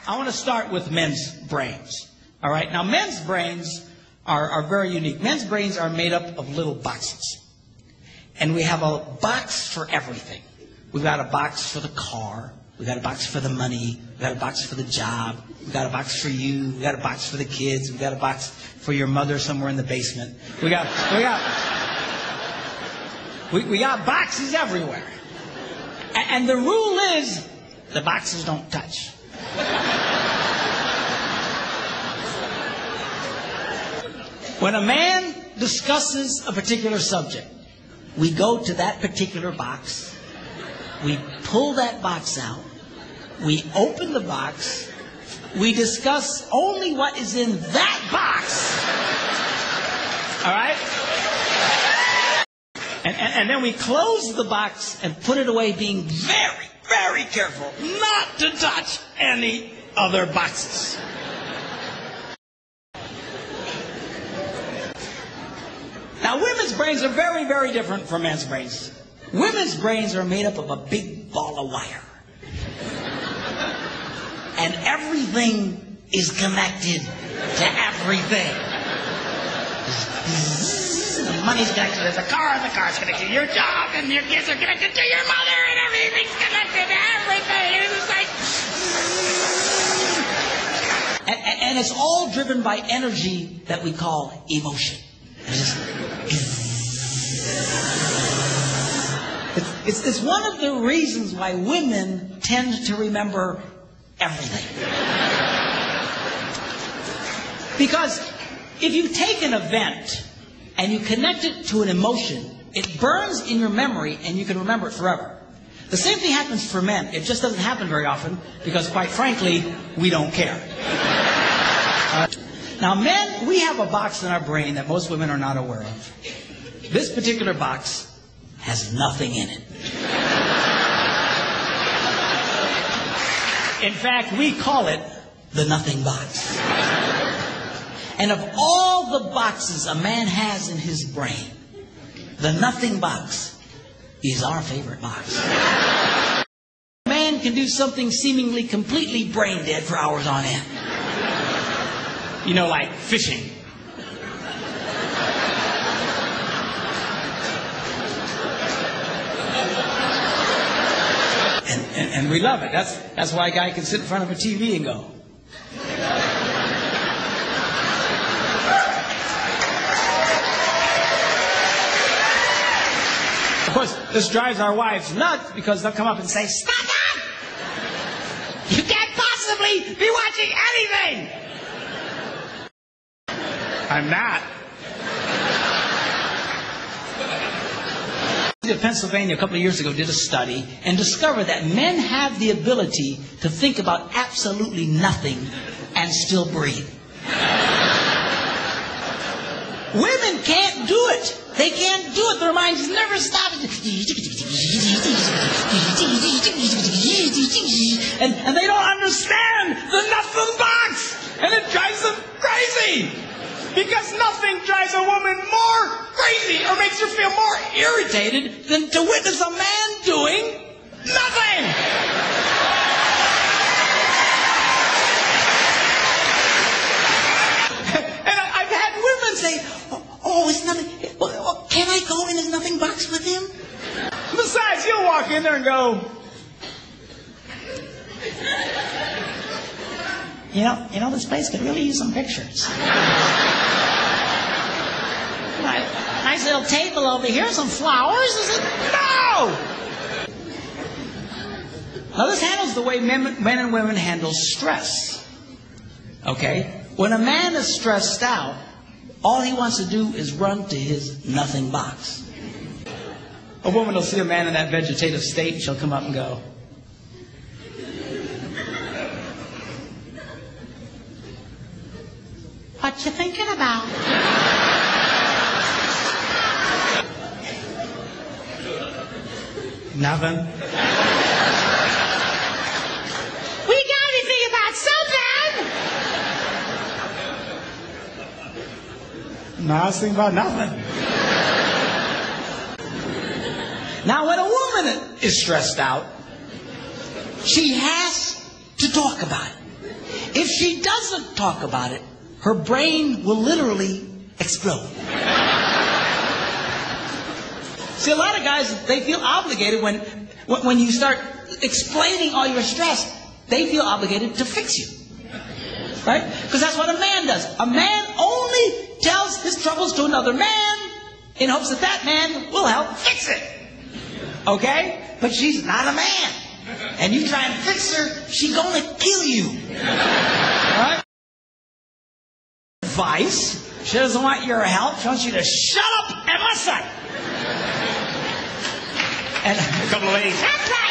I want to start with men's brains. All right. Now, men's brains are very unique. Men's brains are made up of little boxes. And we have a box for everything. We've got a box for the car. We've got a box for the money. We've got a box for the job. We've got a box for you. We've got a box for the kids. We've got a box for your mother somewhere in the basement. We got boxes everywhere. And the rule is the boxes don't touch. When a man discusses a particular subject, we go to that particular box, we pull that box out, we open the box, we discuss only what is in that box. All right? And then we close the box and put it away, being very, very careful not to touch any other boxes. Now, women's brains are very, very different from men's brains. Women's brains are made up of a big ball of wire. And everything is connected to everything. The money's connected to the car, and the car's connected to your job, and your kids are connected to your mother, and everything's connected to everything. And it's like... And it's all driven by energy that we call emotion. It's one of the reasons why women tend to remember everything. Because if you take an event and you connect it to an emotion, it burns in your memory and you can remember it forever. The same thing happens for men. It just doesn't happen very often because, quite frankly, we don't care. Now, men, we have a box in our brain that most women are not aware of. This particular box has nothing in it. In fact, we call it the nothing box. And of all the boxes a man has in his brain, the nothing box is our favorite box. A man can do something seemingly completely brain dead for hours on end. You know, like fishing. And we love it. That's why a guy can sit in front of a TV and go. Of course, this drives our wives nuts because they'll come up and say, "Stop that! You can't possibly be watching anything!" I'm not. Pennsylvania a couple of years ago did a study and discovered that men have the ability to think about absolutely nothing and still breathe. Women can't do it. They can't do it. Their minds never stop. And they don't understand the nothing box. And it drives them crazy. Because nothing drives a woman more crazy or makes her feel more irritated than to witness a man doing nothing. And I've had women say, "Oh, it's nothing. Can I go in his nothing box with him?" Besides, you'll walk in there and go, You know, this place could really use some pictures. Nice little table over here, some flowers. No! Now, this handles the way men and women handle stress. Okay? When a man is stressed out, all he wants to do is run to his nothing box. A woman will see a man in that vegetative state, and she'll come up and go, "What you thinking about?" Nothing. We gotta be thinking about something. No, I was thinking about nothing. Now, when a woman is stressed out, she has to talk about it. If she doesn't talk about it, her brain will literally explode. See, a lot of guys, they feel obligated when you start explaining all your stress, they feel obligated to fix you. Right? Because that's what a man does. A man only tells his troubles to another man in hopes that that man will help fix it. Okay? But she's not a man. And you try and fix her, she's gonna kill you. Right? Advice. She doesn't want your help. She wants you to shut up and listen. And a couple of ladies, that's right.